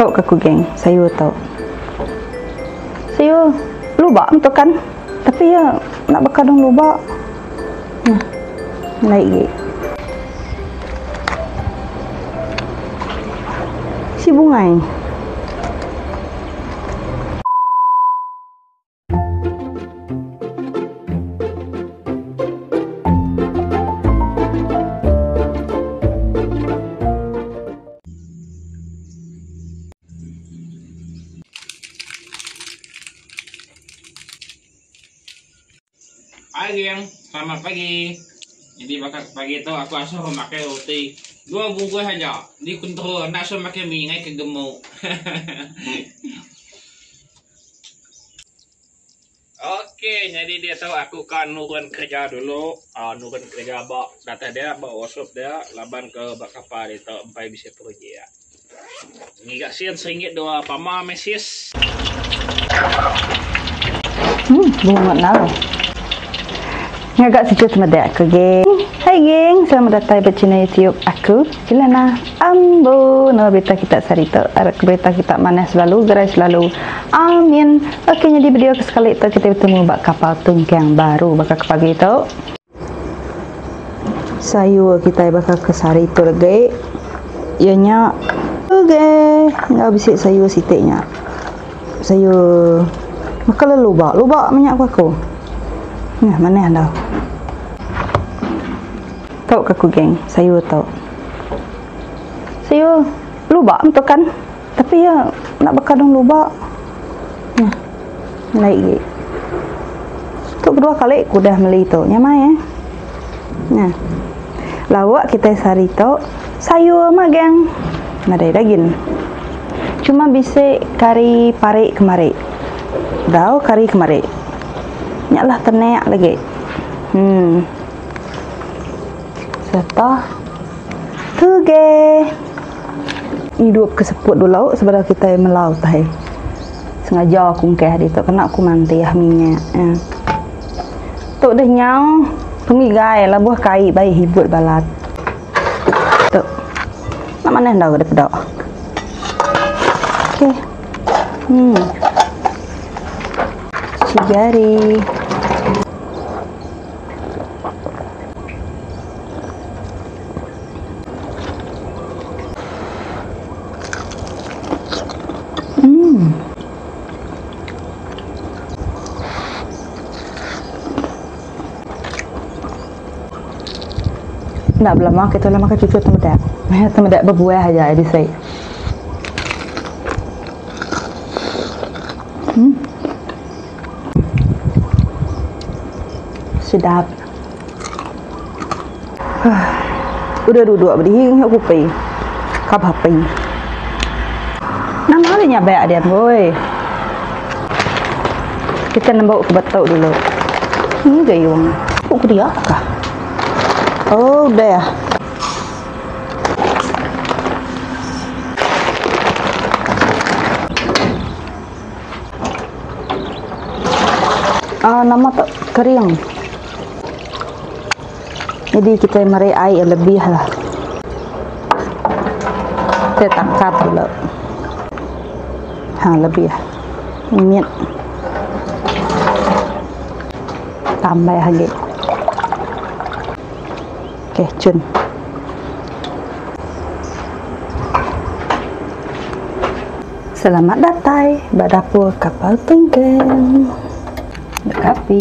Tahu ke aku geng, sayur tahu. Sayur lubak betul kan? Tapi ya nak berkadang lubak. Nah, naik gig. Si bungai. Hai geng, selamat pagi. Jadi pagi itu aku asal memakai roti 2 bungkus aja. Di kontrol, nak asal makan minyak ke gemuk. Oke, jadi dia tahu aku kan nurun kerja dulu. Nurun kerja bawa data dia, bawa workshop dia, laban ke bak kapal itu sampai bisa pergi ya. Ini gak sian seringgit doa pama mesis. Bunga nalo. Ngagak sejauh semedak aku geng. Hai geng, selamat datang di channel YouTube aku. Cilana ambo. Nama berita kita sarito. Berita kita mana selalu, gerai selalu. Amin. Oke, jadi video sekali itu kita bertemu bak kapal tungkang baru bakal ke pagi itu. Sayur kita bakal ke sarito lagi. Ianya oke, nggak bisa sayur sitiknya. Sayur maka lubak minyak aku. Nah, mana dah? Tahu ke aku geng, sayur tahu. Sayur lubak betul kan? Tapi ya nak berkadang lubak. Nah, naik gig. Untuk kedua kali aku dah beli tu, nyamai ya. Nah, lawak kita sari tu sayur mah geng. Nadai daging. Cuma bisa kari pare kemari. Dah kari kemari. Nyaklah tenek lagi. Serta tuge. Hidup keseput dulu sebelum kita melaut hai. Sengaja aku ngkeh di tu kena aku mantih minyak. Tok dah nyau pemigai lah buah kai bayi hibut balat. Tok. Nak mana dah ke dak. Okey. Cigari. Nak belum kita lama ke cucu temedak berbuah aja di saya. Sedap. Udah duduk berdiri aku pergi. Kap HP. Nama dia nyabak dia boy. Kita nak ke Batok dulu. Ini gayung. Kok dia kah? Oh, udah ya. Nama tak kering. Jadi kita mari air lebih lah. Kita tangkap dulu. Lebih ya. Minyak. Tambah lagi. Oke, cun. Selamat datang di dapur kapal tungkang. Berkapi.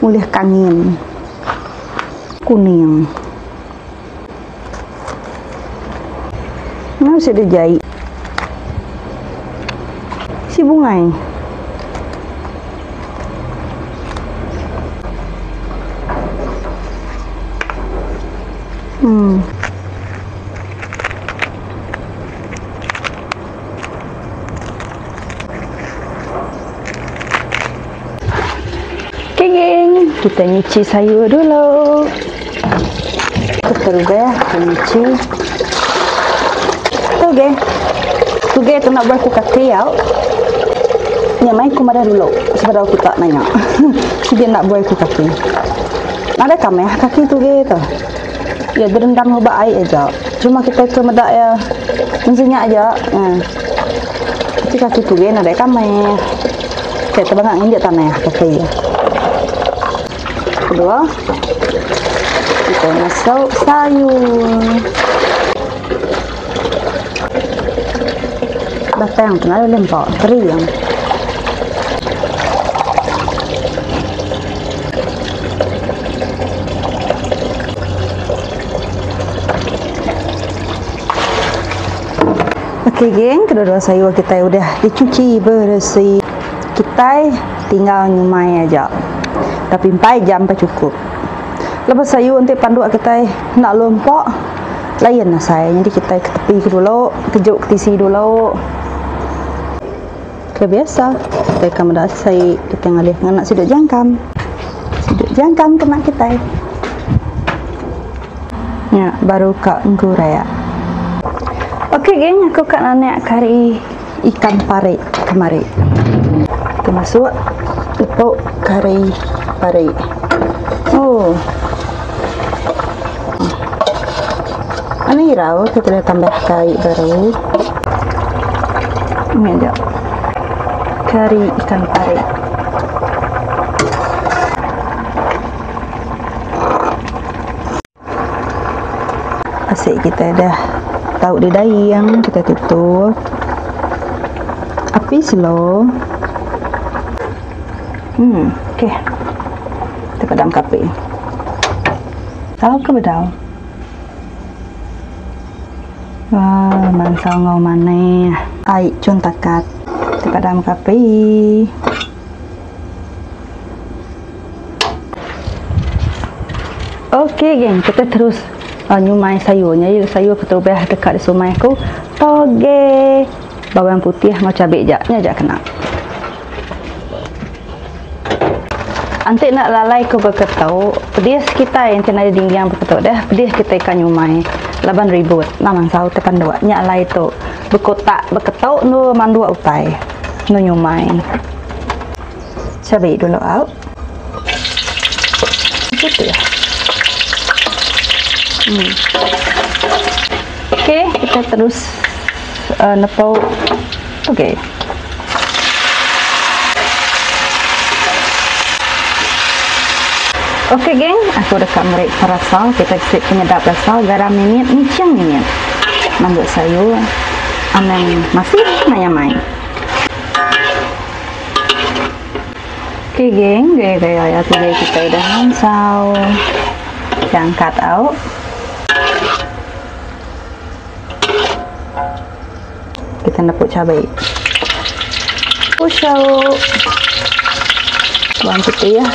Mulih kangin. Kuning. Nah, sudah dijahit. Si bungai. Oke geng, kita nyuci sayur dulu. Betul ya, kita nyuci. Tuh geng, tu nak buat ku kaki ya. Nyamai ku marah dulu sebelum kita nanya. Dia nak buat ku kaki. Ada kameh kaki tu gitu. Ya direndam ubah air aja. Cuma kita ke medak ya mesinnya aja. Tapi kaki tu gitu ada kameh. Kita banyak injak tanah kaki. Kedua, kita masuk sayur. Batang tu nak lempar kering. Okey geng, kedua-dua sayur kita udah dicuci bersih. Kita tinggal nyumai aja. Tapi 4 jam tak cukup. Lepas sayur untuk panduk kita nak lompak, lain lah saya. Jadi kita ke tepi dulu, kejuk ke tisi dulu. Kebiasa, kita akan mendak saya kita ngalih dengan nak siduk jangkam. Siduk jangkam kena kita. Ya, baru kak engkau raya. Okey geng, aku kat nak kari ikan pare kemari. Kita masuk tepuk kari pare. Oh. Ini rau kita dah tambah kari baru. Ini aja. Kari ikan pare. Asyik kita dah tahu di dayang, kita tutup. Api slow. Okey. Kita padam kapi. Tahu ke bedau? Wah, mansal ngau mana? Ai cun takat. Kita padam kapi. Okey geng, kita terus nyumai sayurnya. Jadi sayur ketubah dekat di sumai aku. Toge bawang putih sama cabai jaknya jak kena. Antik nak lalai ke berketuk. Pedis kita yang cina tinggi yang berketuk dah. Pedis kita ikan nyumai. Laban ribut. Naman sahu tekan dua. Nyak lai tu. Berkotak berketuk nu mandua utai. Nu nyumai. Cabai dulu out. Itu ya. Okey, kita terus nepau. Okey. Okey geng, aku dah kamera terasa. Kita kasih penyedap rasa, garam minyak, micin minyak. Mangguk sayur, amen masih main-main. Okey geng, gaya-gaya tiga kita dah hansau. Angkat out. Kita nepuk cabai. Pusau. Bawang putih ya.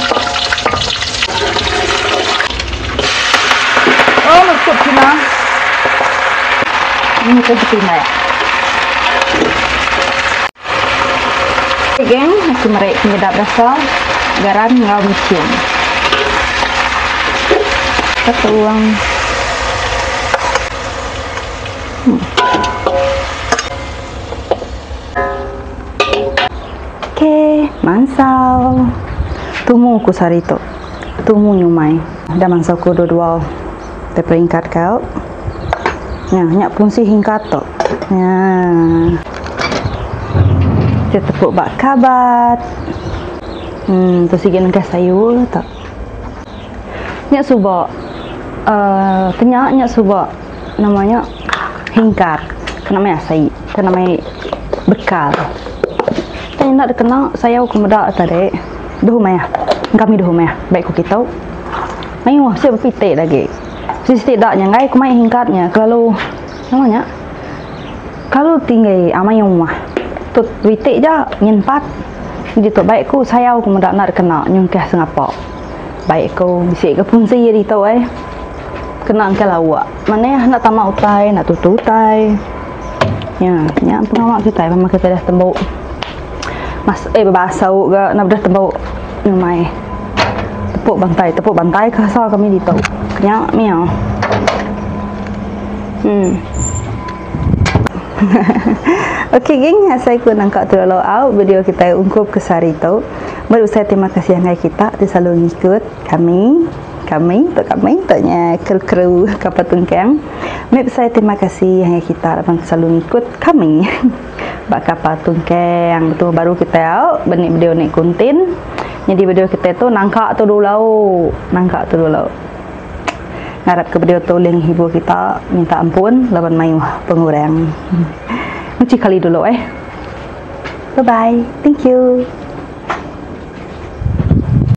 Oh, nepuk cina. Ini kita cina ya. Oke geng, aku merek penyedap rasa. Garam ngau micin. Kita tuang. Oke, mansau. Tumu ku sarito. Tumu nyumai. Ada mansau ku dua-dua. Kita peringkat kau. Ya, nyak fungsi hingkat to. Ya. Kita tepuk bak kabat. Terus igen ke sayur tak. Nyak subak. Kenyaknya subak namanya hingkat, namanya sai, namanya bekal. Tapi nak dikenal saya kemudak tadi, doh maya, kami doh maya, baik ku kita. Mayu siapa pite lagi. Sisi tidaknya ngai ku mai hingkatnya kalau namanya kalau tinggal amayu mah, tut pite je nyenpat. Jadi tu baik ku saya kemudak nak dikenal nyungkah sengapa. Baik ku bisa ke fungsi di tu kena ke lawak. Mana nak tamak utai, nak tutu utai. Ya, nya pengamak kita memang kita dah tembuk. Mas berbasau ke nak dah tembuk nyumai. Tepuk bantai kasar kami di tu. Kenyak miau. Okey geng, saya ku nangkap terlalu out video kita ungkup ke sari tu. Baru saya terima kasih yang kita selalu ngikut kami kami taknya kru kapal tungkang. Saya terima kasih yang kita dapat selalu ikut kami bak kapal tungkang betul baru kita benih video ni konten. Jadi video kita tu nangkak tu dulu ngarap ke video tu yang hibur kita minta ampun lawan mayu pengurang. Muci kali dulu bye bye, thank you.